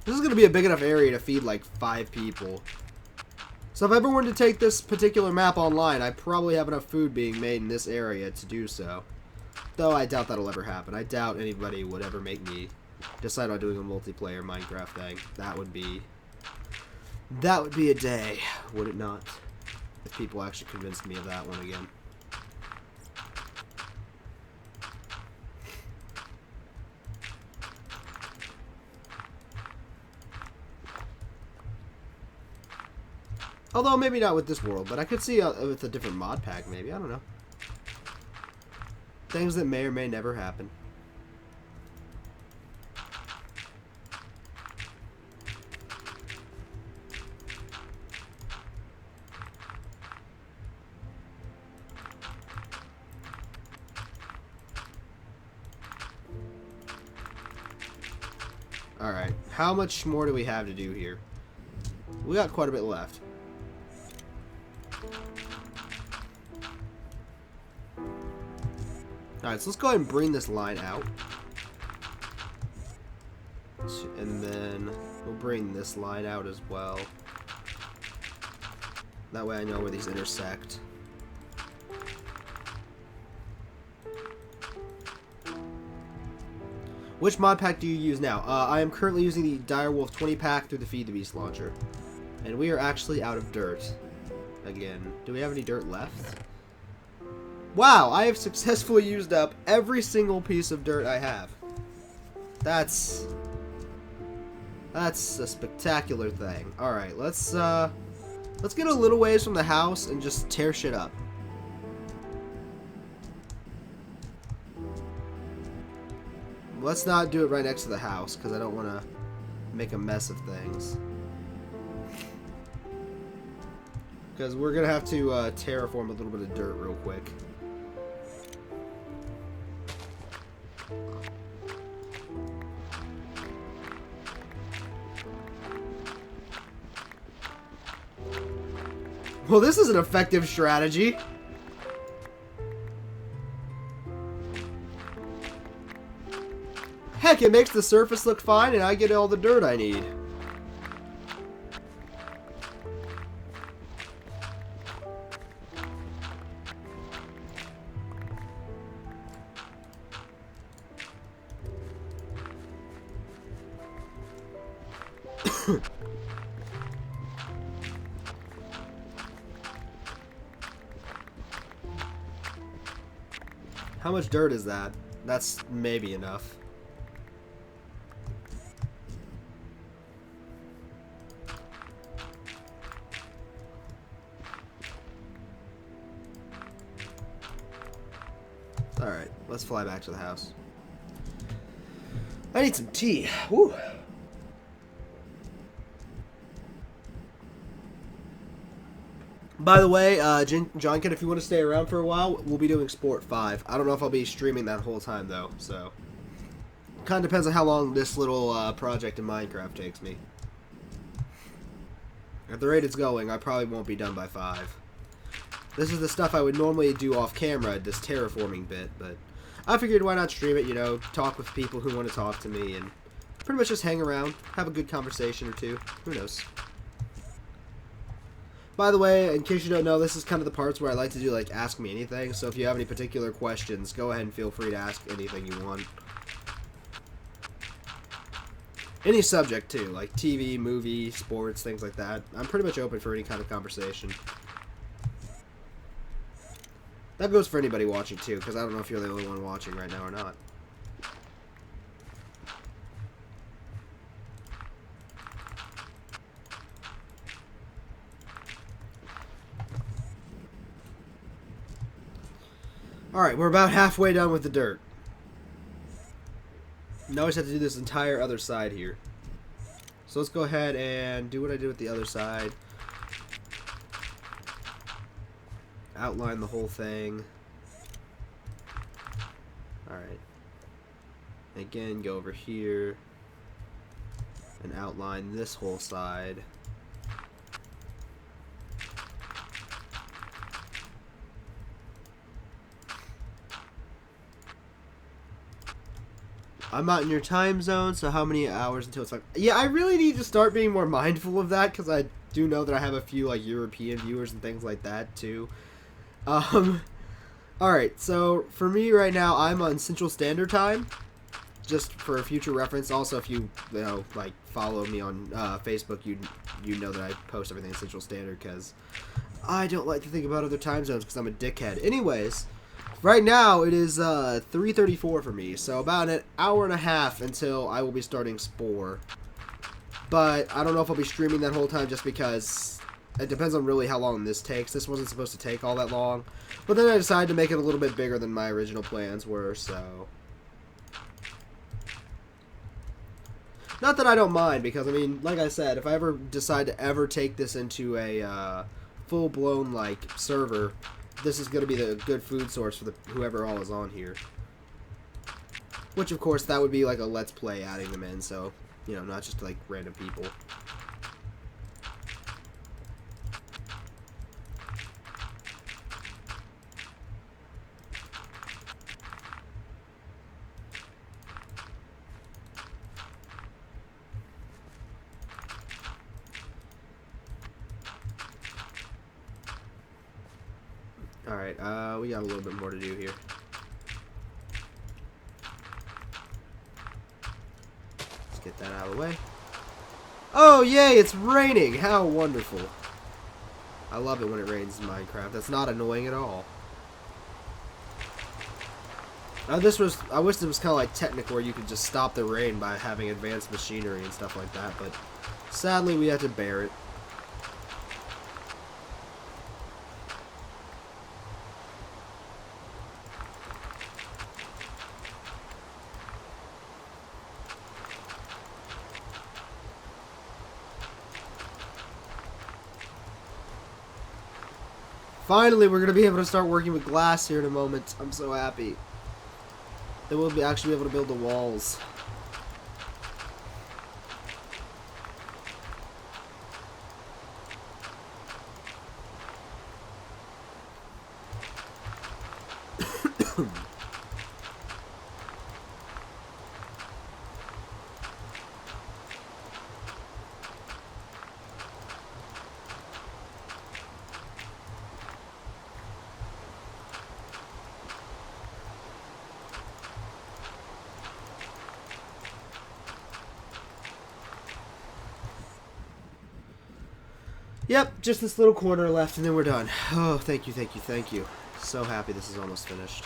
This is going to be a big enough area to feed like 5 people. So if I ever wanted to take this particular map online, I probably have enough food being made in this area to do so. Though I doubt that'll ever happen. I doubt anybody would ever make me decide on doing a multiplayer Minecraft thing. That would be a day, would it not? If people actually convinced me of that one again. Although maybe not with this world, but I could see with a different mod pack maybe. I don't know. Things that may or may never happen. Alright, how much more do we have to do here? We got quite a bit left. Alright, so let's go ahead and bring this line out. And then we'll bring this line out as well. That way I know where these intersect. Which mod pack do you use now? I am currently using the Direwolf 20 pack through the Feed the Beast launcher. And we are actually out of dirt. Again. Do we have any dirt left? Wow, I have successfully used up every single piece of dirt I have. That's a spectacular thing. Alright, let's get a little ways from the house and just tear shit up. Let's not do it right next to the house, because I don't want to make a mess of things. Because we're going to have to terraform a little bit of dirt real quick. Well, this is an effective strategy. Heck, it makes the surface look fine and I get all the dirt I need. How much dirt is that? That's maybe enough. Alright, let's fly back to the house. I need some tea. Woo. By the way, Johnkin, if you want to stay around for a while, we'll be doing Sport 5. I don't know if I'll be streaming that whole time, though, so... Kind of depends on how long this little project in Minecraft takes me. At the rate it's going, I probably won't be done by 5. This is the stuff I would normally do off camera, this terraforming bit, but... I figured why not stream it, you know, talk with people who want to talk to me, and pretty much just hang around, have a good conversation or two. Who knows? By the way, in case you don't know, this is kind of the parts where I like to do, like, Ask Me Anything. So if you have any particular questions, go ahead and feel free to ask anything you want. Any subject, too. Like TV, movie, sports, things like that. I'm pretty much open for any kind of conversation. That goes for anybody watching, too, because I don't know if you're the only one watching right now or not. Alright, we're about halfway done with the dirt. Now I just have to do this entire other side here. So let's go ahead and do what I did with the other side. Outline the whole thing. Alright. Again, go over here and outline this whole side. I'm not in your time zone, so how many hours until it's like... Yeah, I really need to start being more mindful of that, because I do know that I have a few, like, European viewers and things like that, too. Alright, so for me right now, I'm on Central Standard Time, just for future reference. Also, if you know, like, follow me on Facebook, you know that I post everything in Central Standard, because I don't like to think about other time zones, because I'm a dickhead. Anyways... Right now, it is 3:34 for me, so about an hour and a half until I will be starting Spore. But I don't know if I'll be streaming that whole time just because it depends on really how long this takes. This wasn't supposed to take all that long, but then I decided to make it a little bit bigger than my original plans were, so... Not that I don't mind, because, I mean, like I said, if I ever decide to ever take this into a full-blown, like, server... This is going to be the good food source for whoever all is on here. Which, of course, that would be like a Let's Play adding them in, so, you know, not just like random people. Alright, we got a little bit more to do here. Let's get that out of the way. Oh, yay, it's raining! How wonderful. I love it when it rains in Minecraft. That's not annoying at all. I wish it was kind of like Technic, where you could just stop the rain by having advanced machinery and stuff like that, but sadly we have to bear it. Finally, we're going to be able to start working with glass here in a moment. I'm so happy. Then we'll actually be able to build the walls. Yep, just this little corner left and then we're done. Oh, thank you, thank you, thank you. So happy this is almost finished.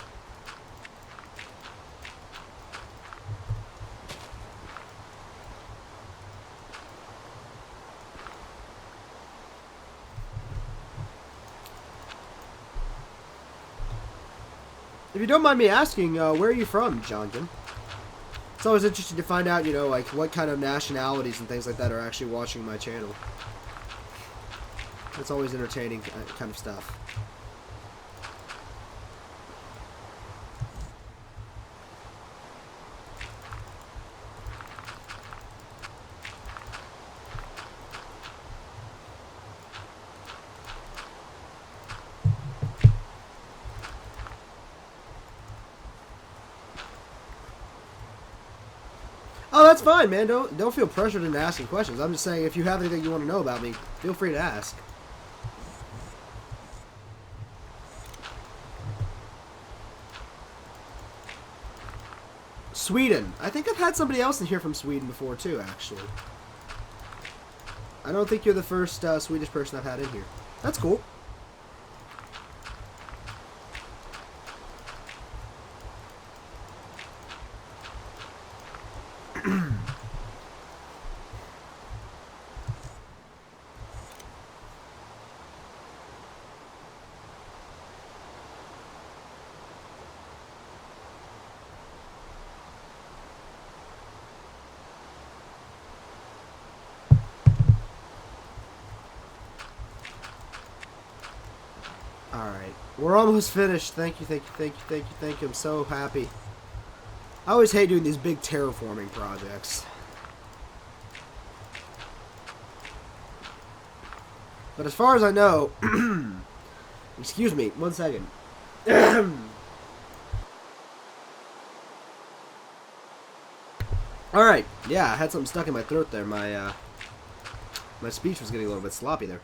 If you don't mind me asking, where are you from, Jonathan? It's always interesting to find out, you know, like, what kind of nationalities and things like that are actually watching my channel. It's always entertaining kind of stuff. Oh, that's fine, man. Don't feel pressured into asking questions. I'm just saying, if you have anything you want to know about me, feel free to ask. Sweden. I think I've had somebody else in here from Sweden before, too, actually. I don't think you're the first Swedish person I've had in here. That's cool. Alright. We're almost finished. Thank you, thank you, thank you, thank you, thank you. I'm so happy. I always hate doing these big terraforming projects. But as far as I know... excuse me, 1 second. Alright, yeah, I had something stuck in my throat there. My speech was getting a little bit sloppy there.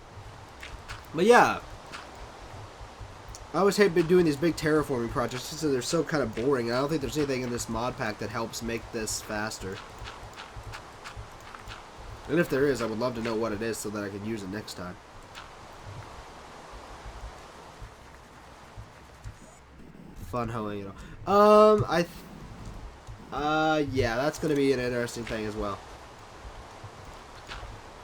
But yeah... I always hate doing these big terraforming projects since they're so kind of boring. I don't think there's anything in this mod pack that helps make this faster. And if there is, I would love to know what it is so that I can use it next time. Fun hoeing, you know. Yeah, that's gonna be an interesting thing as well.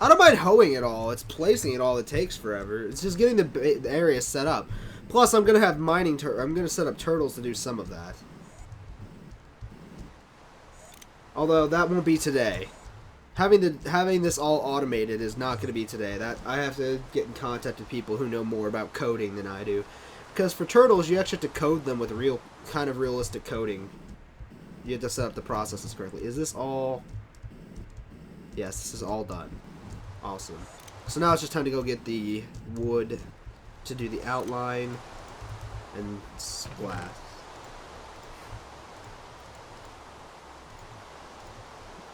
I don't mind hoeing it all. It's placing it all that takes forever. It's just getting the area set up. Plus, I'm gonna have mining. I'm gonna set up turtles to do some of that. Although that won't be today. Having this all automated is not gonna be today. That I have to get in contact with people who know more about coding than I do. Because for turtles, you actually have to code them with kind of realistic coding. You have to set up the processes correctly. Is this all? Yes, this is all done. Awesome. So now it's just time to go get the wood to do the outline and splash.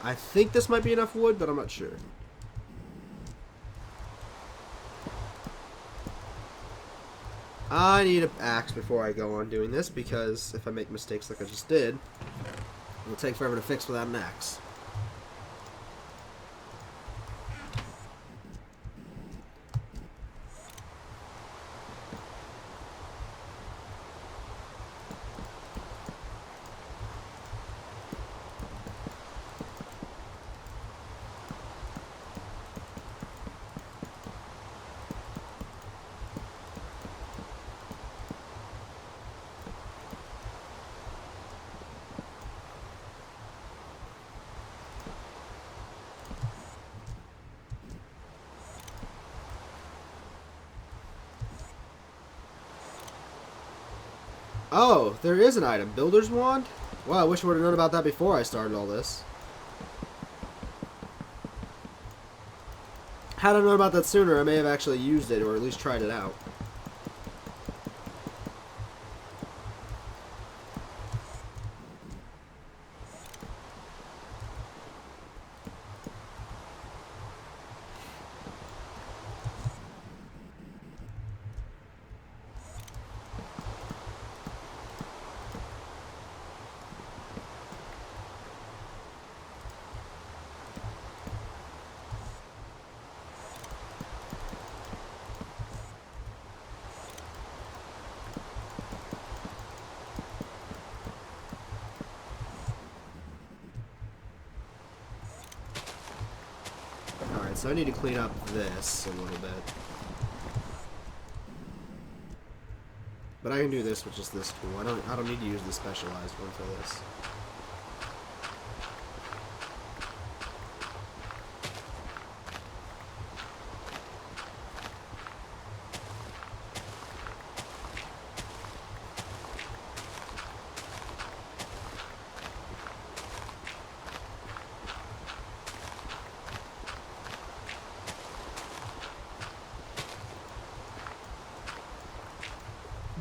I think this might be enough wood, but I'm not sure. I need an axe before I go on doing this, because if I make mistakes like I just did, it'll take forever to fix without an axe. Oh, there is an item. Builder's Wand? Wow, I wish I would have known about that before I started all this. Had I known about that sooner, I may have actually used it, or at least tried it out. Alright, so I need to clean up this a little bit. But I can do this with just this tool. I don't need to use the specialized one for this.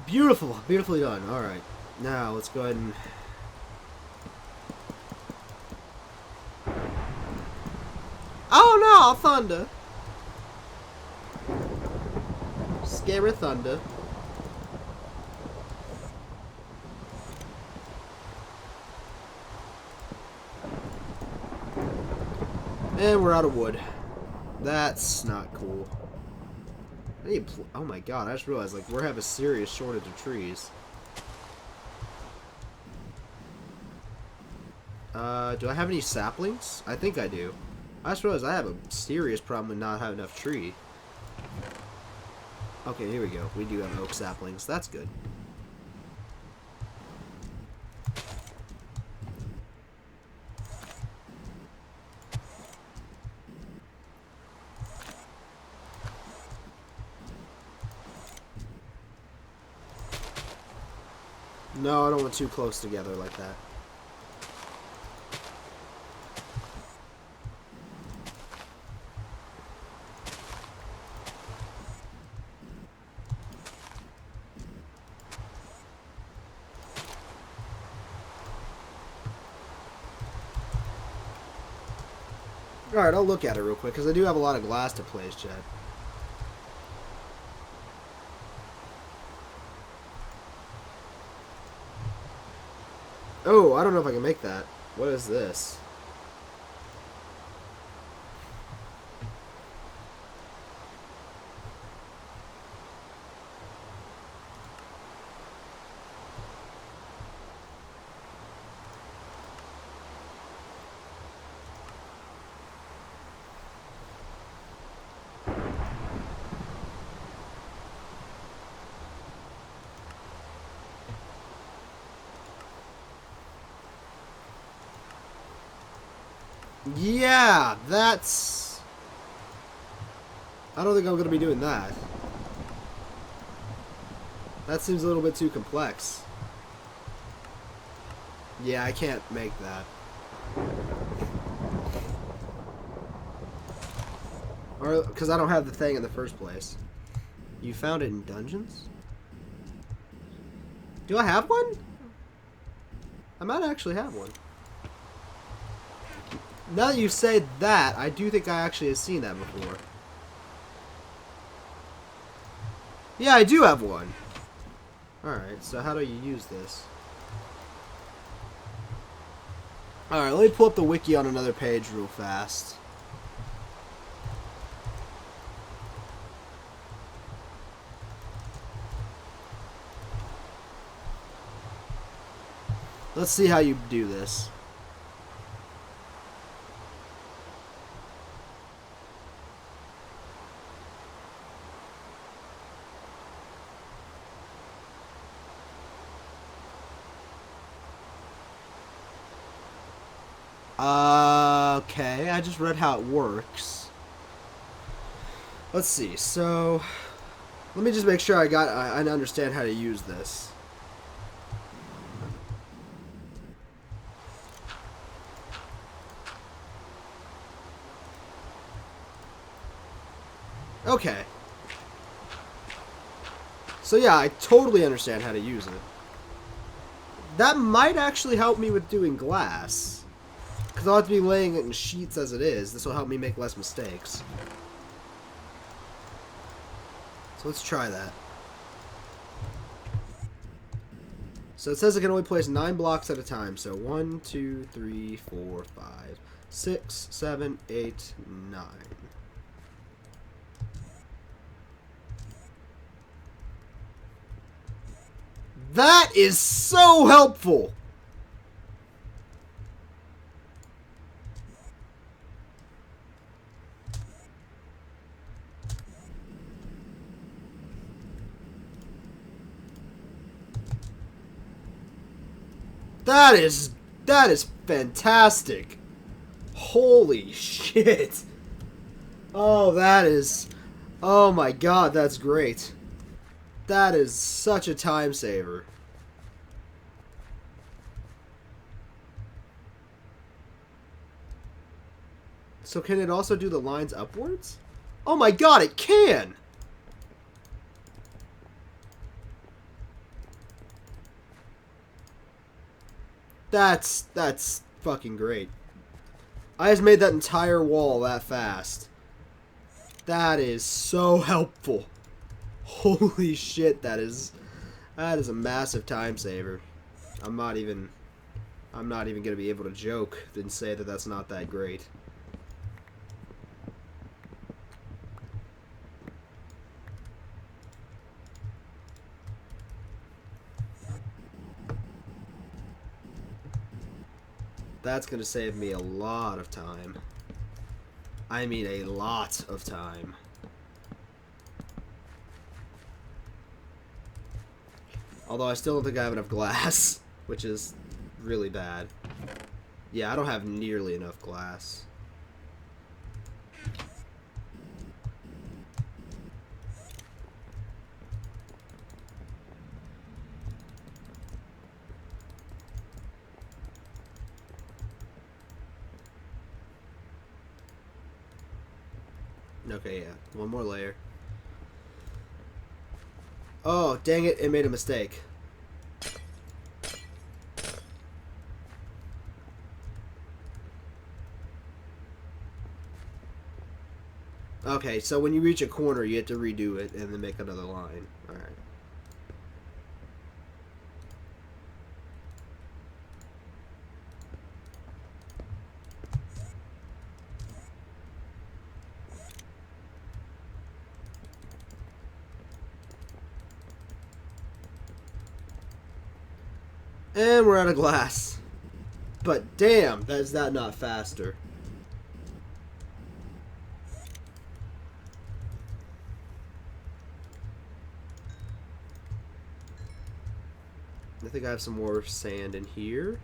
Beautiful, beautifully done. All right, now let's go ahead and. Oh no, thunder! Scary thunder. And we're out of wood. That's not cool. I need oh my god, I just realized, like, we're having a serious shortage of trees. Do I have any saplings? I think I do. I just realized I have a serious problem with not having enough tree. Okay, here we go. We do have oak saplings. That's good. No, I don't want too close together like that. Alright, I'll look at it real quick, because I do have a lot of glass to place, Chad. Oh, I don't know if I can make that. What is this? Yeah, that's... I don't think I'm going to be doing that. That seems a little bit too complex. Yeah, I can't make that. Or, because I don't have the thing in the first place. You found it in dungeons? Do I have one? I might actually have one. Now that you say that, I do think I actually have seen that before. Yeah, I do have one. Alright, so how do you use this? Alright, let me pull up the wiki on another page real fast. Let's see how you do this. Okay, I just read how it works. Let's see, so... Let me just make sure I understand how to use this. Okay. So yeah, I totally understand how to use it. That might actually help me with doing glass. Because I'll have to be laying it in sheets as it is. This will help me make less mistakes. So let's try that. So it says I can only place 9 blocks at a time. So 1, 2, 3, 4, 5, 6, 7, 8, 9. That is so helpful! That is fantastic. Holy shit. Oh, that is... Oh my god, that's great. That is such a time saver. So can it also do the lines upwards? Oh my god, it can! That's fucking great. I just made that entire wall that fast. That is so helpful. Holy shit, that is a massive time saver. I'm not even gonna be able to joke and say that that's not that great. That's gonna save me a lot of time. I mean a lot of time. Although I still don't think I have enough glass, which is really bad. Yeah, I don't have nearly enough glass. Okay, yeah. One more layer. Oh, dang it. It made a mistake. Okay, so when you reach a corner, you have to redo it and then make another line. Alright. And we're out of glass. But damn, is that not faster? I think I have some more sand in here.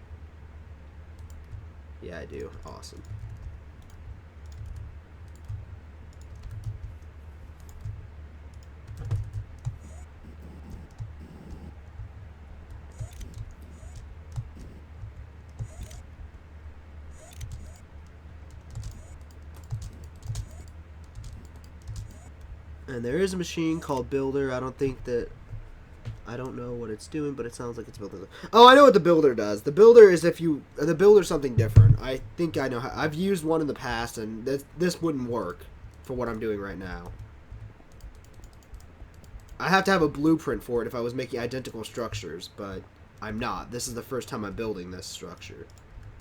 Yeah, I do. Awesome. And there is a machine called Builder. I don't know what it's doing, but it sounds like it's building. Oh, I know what the Builder does. The Builder is the Builder's something different. I think I know how. I've used one in the past, and this wouldn't work for what I'm doing right now. I have to have a blueprint for it if I was making identical structures, but I'm not. This is the first time I'm building this structure,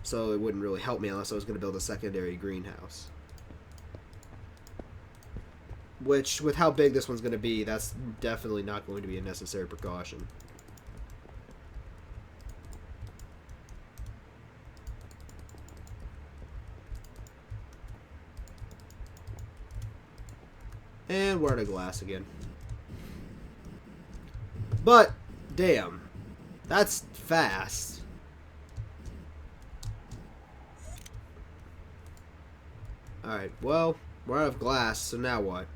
so it wouldn't really help me unless I was going to build a secondary greenhouse. Which, with how big this one's going to be, that's definitely not going to be a necessary precaution. And we're out of glass again. But, damn. That's fast. Alright, well, we're out of glass, so now what?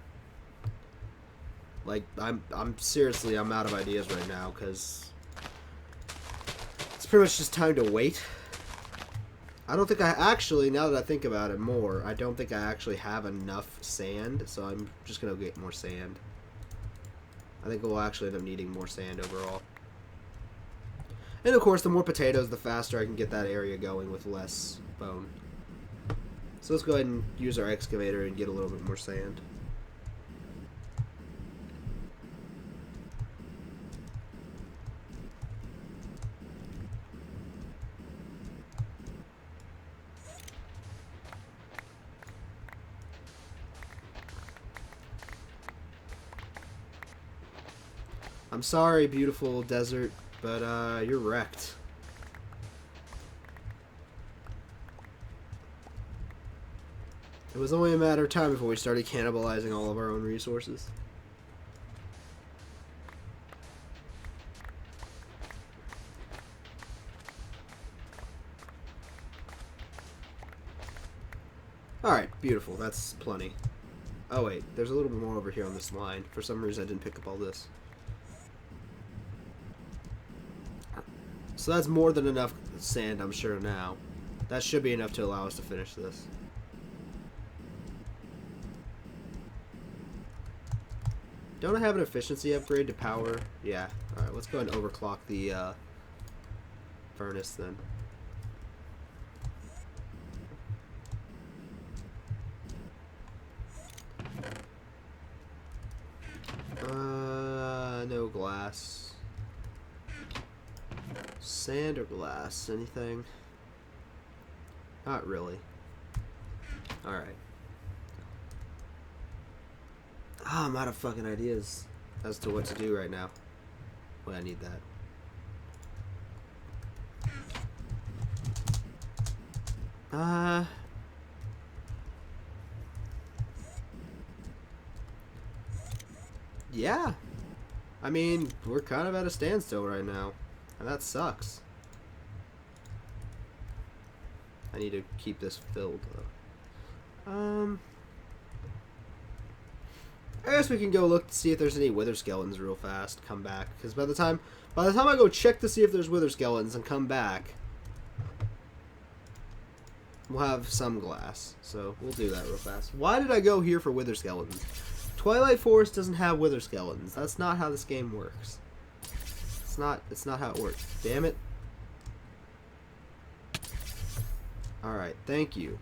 Like, I'm seriously, I'm out of ideas right now, because it's pretty much just time to wait. I don't think I actually, now that I think about it more, I don't think I actually have enough sand, so I'm just going to get more sand. I think we'll actually end up needing more sand overall. And of course, the more potatoes, the faster I can get that area going with less bone. So let's go ahead and use our excavator and get a little bit more sand. I'm sorry, beautiful desert, but you're wrecked. It was only a matter of time before we started cannibalizing all of our own resources. Alright, beautiful. That's plenty. Oh wait, there's a little bit more over here on this line. For some reason I didn't pick up all this. So that's more than enough sand, I'm sure now. That should be enough to allow us to finish this. Don't I have an efficiency upgrade to power? Yeah. Alright, let's go ahead and overclock the furnace then. No glass. Sand or glass? Anything? Not really. Alright. Ah, I'm out of fucking ideas as to what to do right now. Wait, I need that. Yeah. I mean, we're kind of at a standstill right now. And that sucks. I need to keep this filled, though. I guess we can go look to see if there's any wither skeletons real fast. Come back. Because by the time I go check to see if there's wither skeletons and come back, we'll have some glass. So we'll do that real fast. Why did I go here for wither skeletons? Twilight Forest doesn't have wither skeletons. That's not how this game works. It's not how it works. Damn it. Alright, thank you.